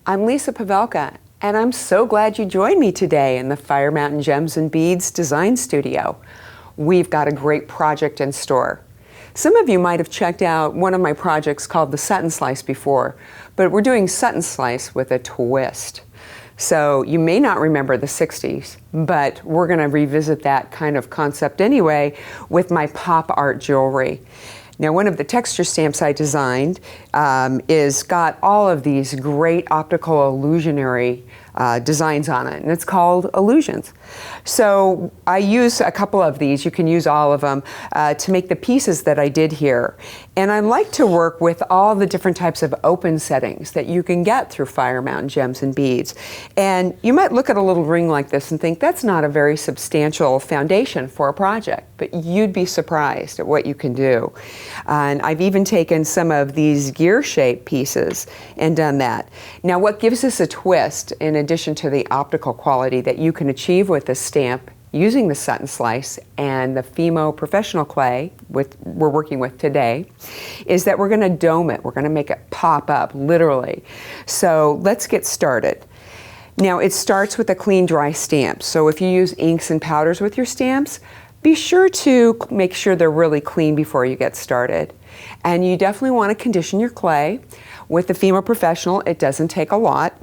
I'm Lisa Pavelka, and I'm so glad you joined me today in the Fire Mountain Gems and Beads Design Studio. We've got a great project in store. Some of you might have checked out one of my projects called the Sutton Slice before, but we're doing Sutton Slice with a twist. So you may not remember the 60s, but we're going to revisit that kind of concept anyway with my pop art jewelry. Now, one of the texture stamps I designed is got all of these great optical illusionary designs on it, and it's called Illusions. So I use a couple of these, you can use all of them, to make the pieces that I did here. And I like to work with all the different types of open settings that you can get through Fire Mountain Gems and Beads. And you might look at a little ring like this and think that's not a very substantial foundation for a project, but you'd be surprised at what you can do. And I've even taken some of these gear-shaped pieces and done that. Now, what gives this a twist, in addition to the optical quality that you can achieve with this stamp using the Sutton Slice and the Fimo Professional Clay we're working with today, is that we're going to dome it. We're going to make it pop up, literally. So let's get started. Now, it starts with a clean, dry stamp. So if you use inks and powders with your stamps, be sure to make sure they're really clean before you get started. And you definitely want to condition your clay. With the Fimo Professional, it doesn't take a lot.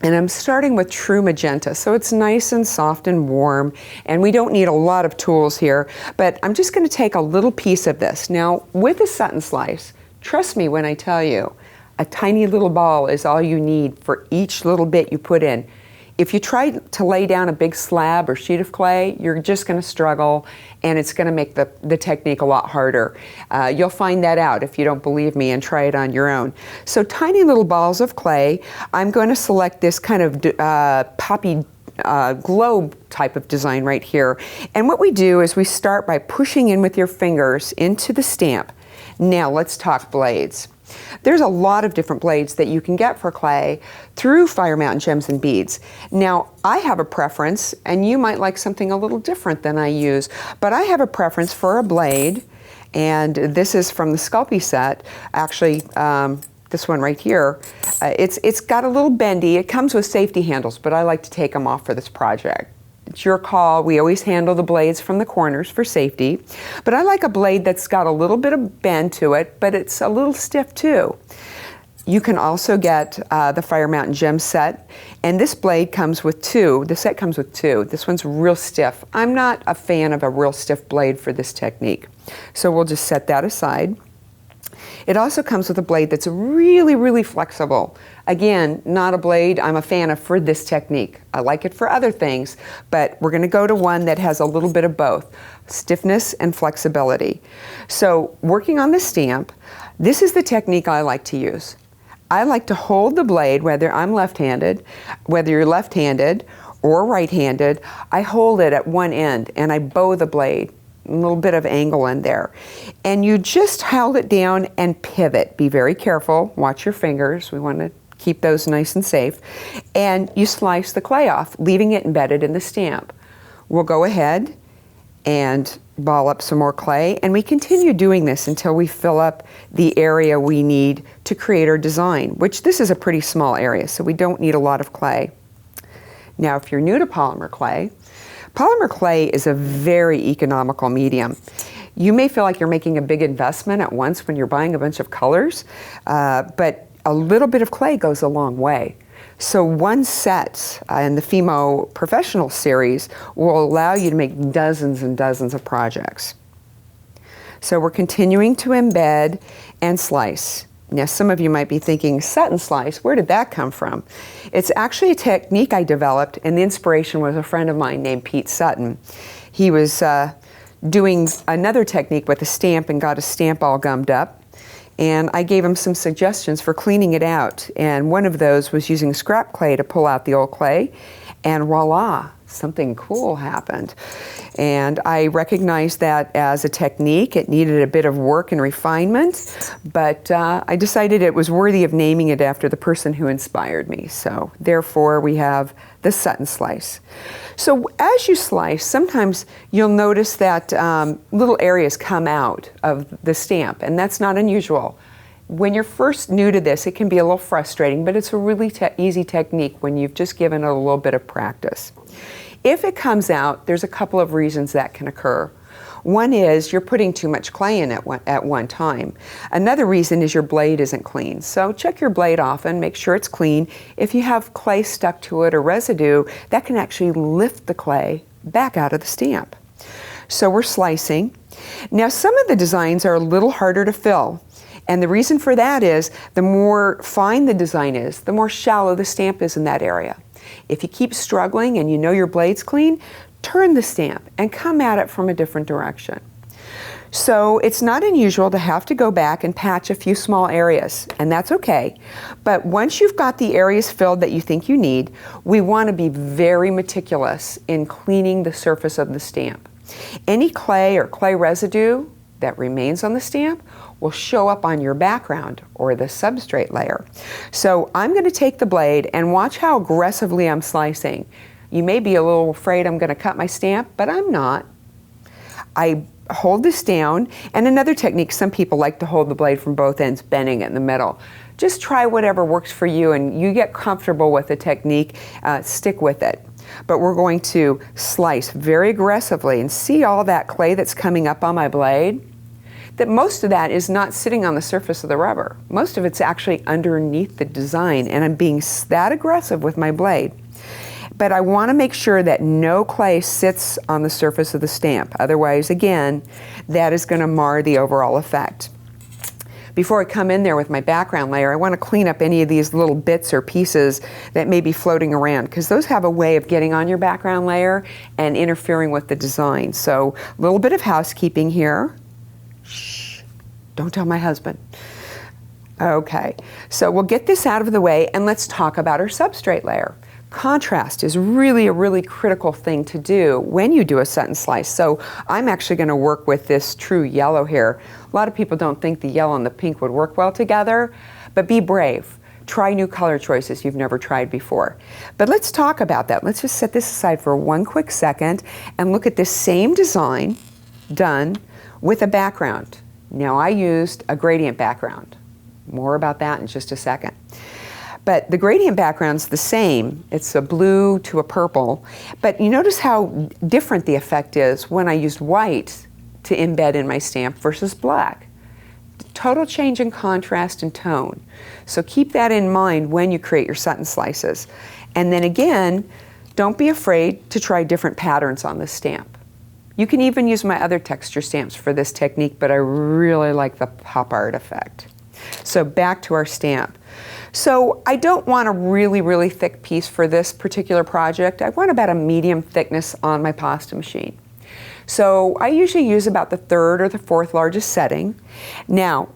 And I'm starting with True Magenta, so it's nice and soft and warm, and we don't need a lot of tools here, but I'm just going to take a little piece of this. Now, with a Sutton Slice, trust me when I tell you, a tiny little ball is all you need for each little bit you put in. If you try to lay down a big slab or sheet of clay, you're just going to struggle, and it's going to make the technique a lot harder. You'll find that out if you don't believe me and try it on your own. So tiny little balls of clay. I'm going to select this kind of poppy globe type of design right here. And what we do is we start by pushing in with your fingers into the stamp. Now let's talk blades. There's a lot of different blades that you can get for clay through Fire Mountain Gems and Beads. Now, I have a preference, and you might like something a little different than I use, but I have a preference for a blade, and this is from the Sculpey set. Actually, this one right here, it's got a little bendy. It comes with safety handles, but I like to take them off for this project. It's your call. We always handle the blades from the corners for safety. But I like a blade that's got a little bit of bend to it, but it's a little stiff too. You can also get the Fire Mountain Gem set, and this blade comes with two. The set comes with two. This one's real stiff. I'm not a fan of a real stiff blade for this technique, so we'll just set that aside. It also comes with a blade that's really, really flexible. Again, not a blade I'm a fan of for this technique. I like it for other things, but we're going to go to one that has a little bit of both, stiffness and flexibility. So working on the stamp, this is the technique I like to use. I like to hold the blade, whether I'm left-handed, whether you're left-handed or right-handed, I hold it at one end and I bow the blade. A little bit of angle in there. And you just hold it down and pivot. Be very careful. Watch your fingers. We want to keep those nice and safe. And you slice the clay off, leaving it embedded in the stamp. We'll go ahead and ball up some more clay, and we continue doing this until we fill up the area we need to create our design, which this is a pretty small area, so we don't need a lot of clay. Now, if you're new to polymer clay is a very economical medium. You may feel like you're making a big investment at once when you're buying a bunch of colors, but a little bit of clay goes a long way. So one set in the Fimo Professional series will allow you to make dozens and dozens of projects. So we're continuing to embed and slice. Now, some of you might be thinking, Sutton Slice, where did that come from? It's actually a technique I developed, and the inspiration was a friend of mine named Pete Sutton. He was doing another technique with a stamp and got a stamp all gummed up, and I gave him some suggestions for cleaning it out, and one of those was using scrap clay to pull out the old clay, and voila, something cool happened. And I recognized that as a technique. It needed a bit of work and refinement, but I decided it was worthy of naming it after the person who inspired me. So therefore we have the Sutton Slice. So as you slice, sometimes you'll notice that little areas come out of the stamp, and that's not unusual. When you're first new to this, it can be a little frustrating, but it's a really easy technique when you've just given it a little bit of practice. If it comes out, there's a couple of reasons that can occur. One is you're putting too much clay in at one time. Another reason is your blade isn't clean. So check your blade often, make sure it's clean. If you have clay stuck to it or residue, that can actually lift the clay back out of the stamp. So we're slicing. Now some of the designs are a little harder to fill. And the reason for that is the more fine the design is, the more shallow the stamp is in that area. If you keep struggling and you know your blade's clean, turn the stamp and come at it from a different direction. So it's not unusual to have to go back and patch a few small areas, and that's okay. But once you've got the areas filled that you think you need, we want to be very meticulous in cleaning the surface of the stamp. Any clay or clay residue that remains on the stamp will show up on your background or the substrate layer. So I'm going to take the blade and watch how aggressively I'm slicing. You may be a little afraid I'm going to cut my stamp, but I'm not. I hold this down, and another technique, some people like to hold the blade from both ends, bending it in the middle. Just try whatever works for you, and you get comfortable with the technique, stick with it. But we're going to slice very aggressively and see all that clay that's coming up on my blade? That most of that is not sitting on the surface of the rubber. Most of it's actually underneath the design, and I'm being that aggressive with my blade. But I want to make sure that no clay sits on the surface of the stamp. Otherwise, again, that is going to mar the overall effect. Before I come in there with my background layer, I want to clean up any of these little bits or pieces that may be floating around, because those have a way of getting on your background layer and interfering with the design. So a little bit of housekeeping here. Shh, don't tell my husband. Okay, so we'll get this out of the way and let's talk about our substrate layer. Contrast is really a really critical thing to do when you do a Sutton Slice. So I'm actually going to work with this true yellow here. A lot of people don't think the yellow and the pink would work well together, but be brave. Try new color choices you've never tried before. But let's talk about that. Let's just set this aside for one quick second and look at this same design done with a background. Now I used a gradient background. More about that in just a second. But the gradient background's the same. It's a blue to a purple. But you notice how different the effect is when I used white to embed in my stamp versus black. Total change in contrast and tone. So keep that in mind when you create your Sutton Slices. And then again, don't be afraid to try different patterns on this stamp. You can even use my other texture stamps for this technique, but I really like the pop art effect. So back to our stamp. So I don't want a really, really thick piece for this particular project. I want about a medium thickness on my pasta machine. So I usually use about the third or the fourth largest setting. Now,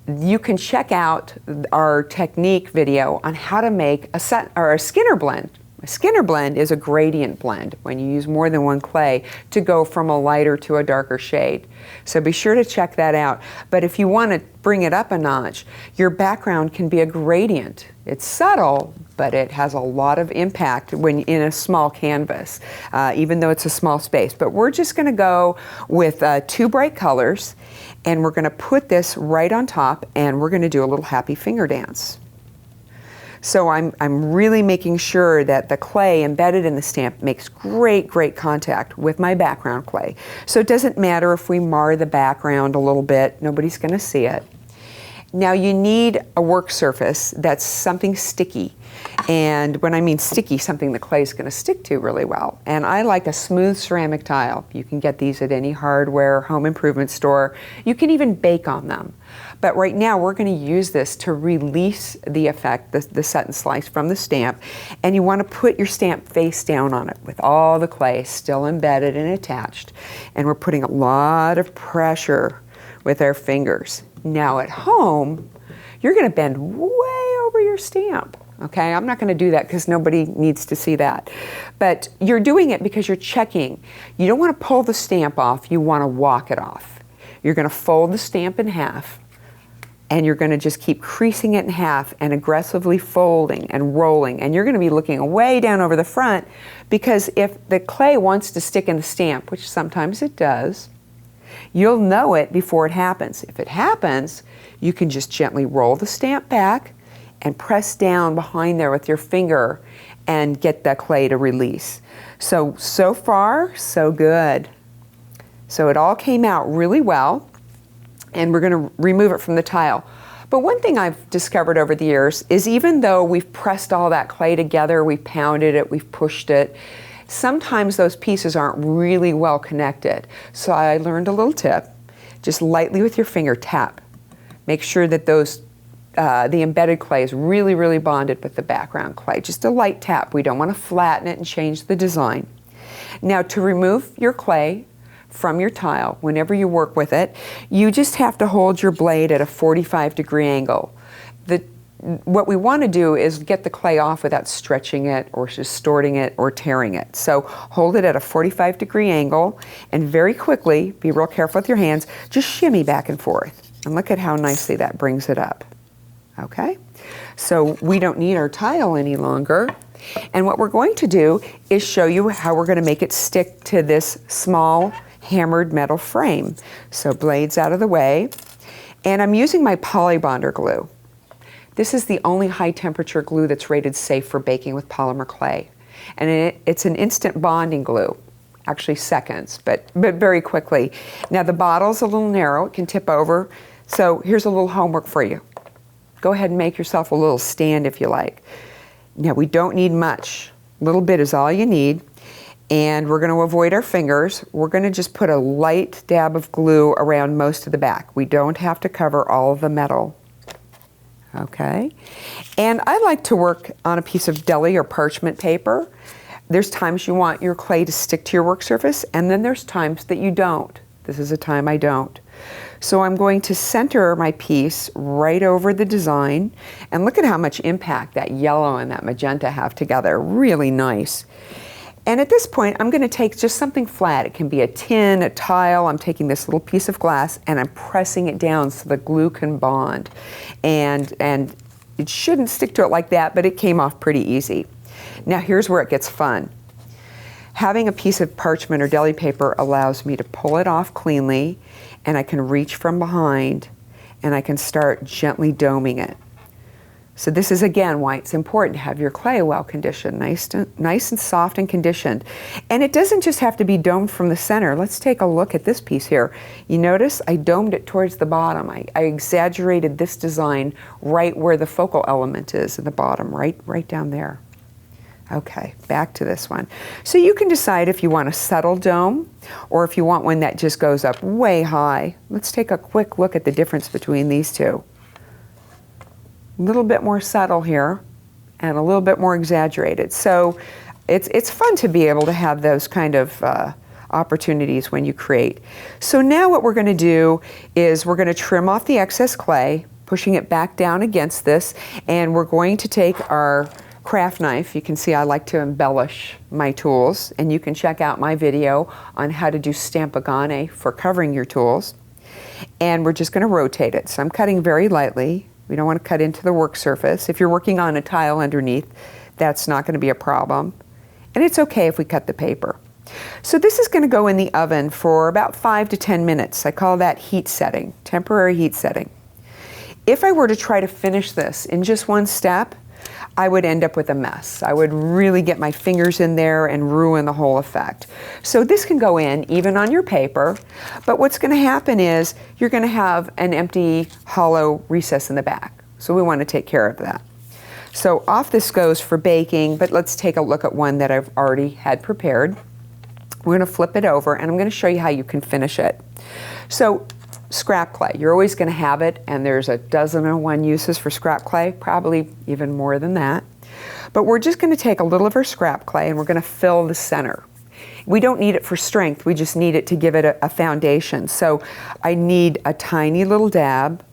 you can check out our technique video on how to make a Skinner blend. A Skinner blend is a gradient blend when you use more than one clay to go from a lighter to a darker shade. So be sure to check that out. But if you want to bring it up a notch, your background can be a gradient. It's subtle, but it has a lot of impact when in a small canvas, even though it's a small space. But we're just going to go with two bright colors, and we're going to put this right on top, and we're going to do a little happy finger dance. So I'm really making sure that the clay embedded in the stamp makes great contact with my background clay. So it doesn't matter if we mar the background a little bit, nobody's going to see it. Now you need a work surface that's something sticky. And when I mean sticky, something the clay is going to stick to really well. And I like a smooth ceramic tile. You can get these at any hardware, home improvement store. You can even bake on them. But right now we're going to use this to release the effect, the Sutton Slice from the stamp. And you want to put your stamp face down on it with all the clay still embedded and attached. And we're putting a lot of pressure with our fingers. Now at home, you're going to bend way over your stamp. Okay, I'm not going to do that because nobody needs to see that. But you're doing it because you're checking. You don't want to pull the stamp off, you want to walk it off. You're going to fold the stamp in half, and you're going to just keep creasing it in half and aggressively folding and rolling. And you're going to be looking way down over the front, because if the clay wants to stick in the stamp, which sometimes it does, You'll know it before it happens. If it happens, you can just gently roll the stamp back and press down behind there with your finger and get that clay to release. So far, so good. So it all came out really well, and we're going to remove it from the tile. But one thing I've discovered over the years is even though we've pressed all that clay together, we've pounded it, we've pushed it, sometimes those pieces aren't really well connected. So I learned a little tip. Just lightly with your finger tap. Make sure that the embedded clay is really, really bonded with the background clay. Just a light tap. We don't want to flatten it and change the design. Now, to remove your clay from your tile, whenever you work with it, you just have to hold your blade at a 45-degree angle. What we want to do is get the clay off without stretching it or distorting it or tearing it. So hold it at a 45-degree angle and very quickly, be real careful with your hands, just shimmy back and forth. And look at how nicely that brings it up. Okay? So we don't need our tile any longer. And what we're going to do is show you how we're going to make it stick to this small hammered metal frame. So blades out of the way. And I'm using my Polybonder glue. This is the only high temperature glue that's rated safe for baking with polymer clay. And it's an instant bonding glue, actually seconds, but very quickly. Now the bottle's a little narrow, it can tip over. So here's a little homework for you. Go ahead and make yourself a little stand if you like. Now we don't need much. A little bit is all you need. And we're going to avoid our fingers. We're going to just put a light dab of glue around most of the back. We don't have to cover all of the metal. Okay, and I like to work on a piece of deli or parchment paper. There's times you want your clay to stick to your work surface, and then there's times that you don't. This is a time I don't. So I'm going to center my piece right over the design, and look at how much impact that yellow and that magenta have together. Really nice. And at this point, I'm going to take just something flat. It can be a tin, a tile. I'm taking this little piece of glass and I'm pressing it down so the glue can bond. And it shouldn't stick to it like that, but it came off pretty easy. Now here's where it gets fun. Having a piece of parchment or deli paper allows me to pull it off cleanly, and I can reach from behind and I can start gently doming it. So this is again why it's important to have your clay well conditioned, nice and soft and conditioned. And it doesn't just have to be domed from the center. Let's take a look at this piece here. You notice I domed it towards the bottom. I exaggerated this design right where the focal element is at the bottom, right down there. Okay, back to this one. So you can decide if you want a subtle dome or if you want one that just goes up way high. Let's take a quick look at the difference between these two. A little bit more subtle here and a little bit more exaggerated. So it's fun to be able to have those kind of opportunities when you create. So now what we're going to do is we're going to trim off the excess clay, pushing it back down against this, and we're going to take our craft knife. You can see I like to embellish my tools, and you can check out my video on how to do stampagane for covering your tools. And we're just going to rotate it. So I'm cutting very lightly. We don't want to cut into the work surface. If you're working on a tile underneath, that's not going to be a problem. And it's okay if we cut the paper. So this is going to go in the oven for about 5 to 10 minutes. I call that heat setting, temporary heat setting. If I were to try to finish this in just one step, I would end up with a mess. I would really get my fingers in there and ruin the whole effect. So this can go in even on your paper, but what's going to happen is you're going to have an empty, hollow recess in the back. So we want to take care of that. So off this goes for baking, but let's take a look at one that I've already had prepared. We're going to flip it over and I'm going to show you how you can finish it. So scrap clay, you're always going to have it, and there's a dozen and one uses for scrap clay, probably even more than that. But we're just going to take a little of our scrap clay and we're going to fill the center. We don't need it for strength, we just need it to give it a foundation. So I need a tiny little dab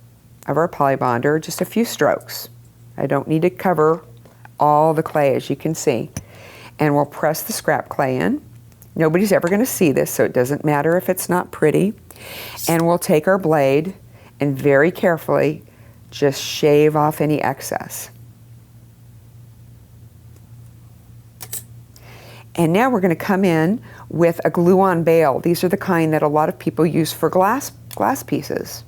of our Polybonder, just a few strokes. I don't need to cover all the clay, as you can see. And we'll press the scrap clay in. Nobody's ever going to see this, so it doesn't matter if it's not pretty. And we'll take our blade and very carefully just shave off any excess. And now we're going to come in with a glue-on bail. These are the kind that a lot of people use for glass pieces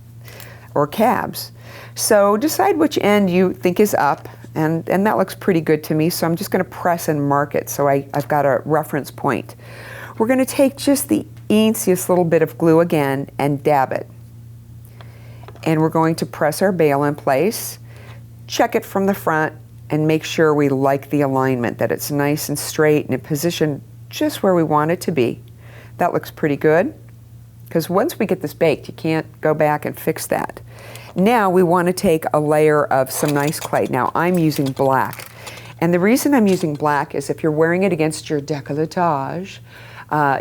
or cabs. So decide which end you think is up, and that looks pretty good to me, so I'm just going to press and mark it so I've got a reference point. We're going to take just the easiest little bit of glue again and dab it. And we're going to press our bail in place, check it from the front, and make sure we like the alignment, that it's nice and straight and in position just where we want it to be. That looks pretty good, because once we get this baked, you can't go back and fix that. Now we want to take a layer of some nice clay. Now I'm using black, and the reason I'm using black is if you're wearing it against your décolletage,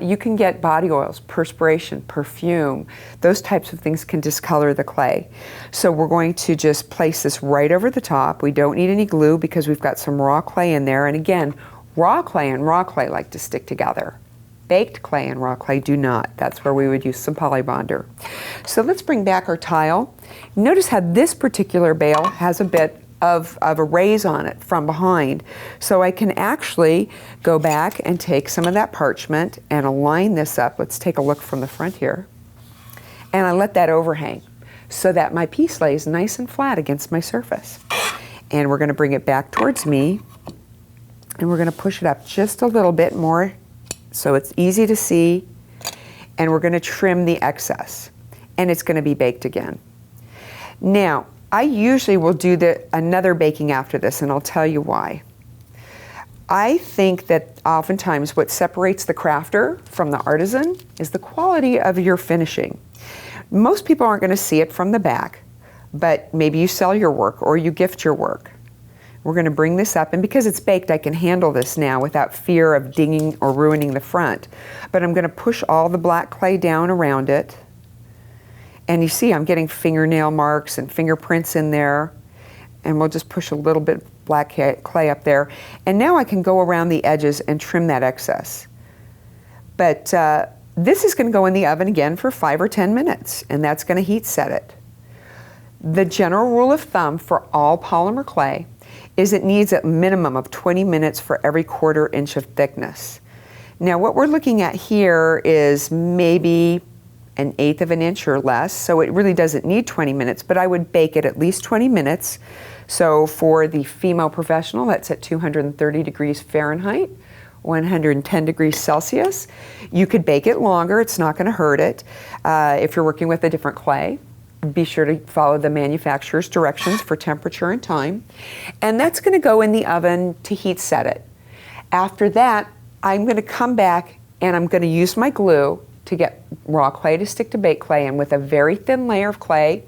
you can get body oils, perspiration, perfume. Those types of things can discolor the clay. So we're going to just place this right over the top. We don't need any glue because we've got some raw clay in there. And again, raw clay and raw clay like to stick together. Baked clay and raw clay do not. That's where we would use some polybonder. So let's bring back our tile. Notice how this particular bail has a bit of a raise on it from behind. So I can actually go back and take some of that parchment and align this up. Let's take a look from the front here. And I let that overhang so that my piece lays nice and flat against my surface. And we're going to bring it back towards me, and we're going to push it up just a little bit more so it's easy to see, and we're going to trim the excess, and it's going to be baked again. Now, I usually will do another baking after this, and I'll tell you why. I think that oftentimes what separates the crafter from the artisan is the quality of your finishing. Most people aren't going to see it from the back, but maybe you sell your work or you gift your work. We're going to bring this up, and because it's baked, I can handle this now without fear of dinging or ruining the front. But I'm going to push all the black clay down around it. And you see I'm getting fingernail marks and fingerprints in there. And we'll just push a little bit of black clay up there. And now I can go around the edges and trim that excess. But this is going to go in the oven again for 5 or 10 minutes, and that's going to heat set it. The general rule of thumb for all polymer clay is it needs a minimum of 20 minutes for every 1/4 inch of thickness. Now what we're looking at here is maybe 1/8 of an inch or less, so it really doesn't need 20 minutes, but I would bake it at least 20 minutes. So for the Fimo Professional, that's at 230 degrees Fahrenheit, 110 degrees Celsius. You could bake it longer, it's not going to hurt it. If you're working with a different clay, be sure to follow the manufacturer's directions for temperature and time. And that's going to go in the oven to heat set it. After that, I'm going to come back and I'm going to use my glue to get raw clay to stick to baked clay, and with a very thin layer of clay,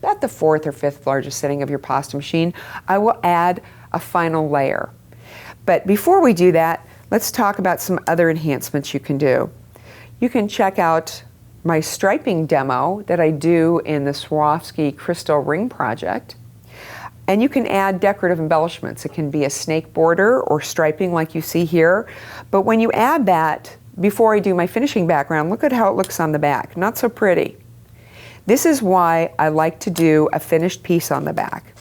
about the 4th or 5th largest setting of your pasta machine, I will add a final layer. But before we do that, let's talk about some other enhancements you can do. You can check out my striping demo that I do in the Swarovski Crystal Ring project. And you can add decorative embellishments. It can be a snake border or striping like you see here. But when you add that, before I do my finishing background, look at how it looks on the back. Not so pretty. This is why I like to do a finished piece on the back.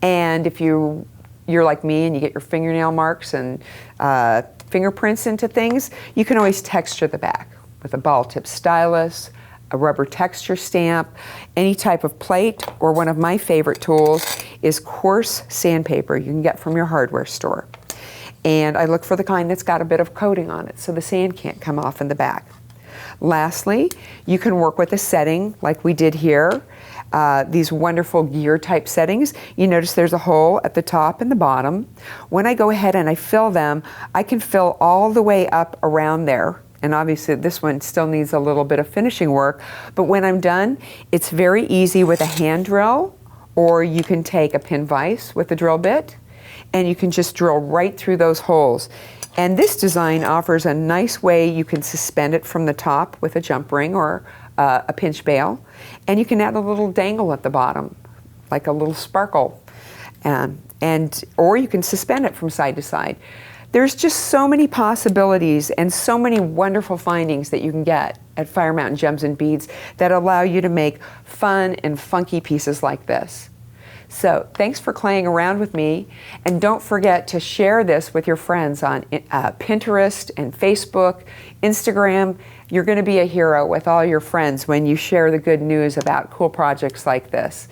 And if you're like me and you get your fingernail marks and fingerprints into things, you can always texture the back with a ball tip stylus, a rubber texture stamp, any type of plate, or one of my favorite tools is coarse sandpaper you can get from your hardware store. And I look for the kind that's got a bit of coating on it so the sand can't come off in the back. Lastly, you can work with a setting like we did here, these wonderful gear type settings. You notice there's a hole at the top and the bottom. When I go ahead and I fill them, I can fill all the way up around there. And obviously this one still needs a little bit of finishing work, but when I'm done, it's very easy with a hand drill, or you can take a pin vise with a drill bit, and you can just drill right through those holes. And this design offers a nice way you can suspend it from the top with a jump ring or a pinch bail, and you can add a little dangle at the bottom, like a little sparkle, or you can suspend it from side to side. There's just so many possibilities and so many wonderful findings that you can get at Fire Mountain Gems and Beads that allow you to make fun and funky pieces like this. So thanks for playing around with me, and don't forget to share this with your friends on Pinterest and Facebook, Instagram. You're going to be a hero with all your friends when you share the good news about cool projects like this.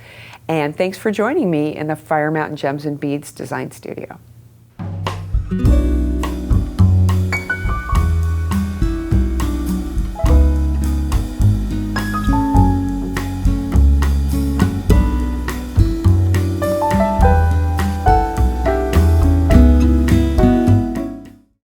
And thanks for joining me in the Fire Mountain Gems and Beads Design Studio.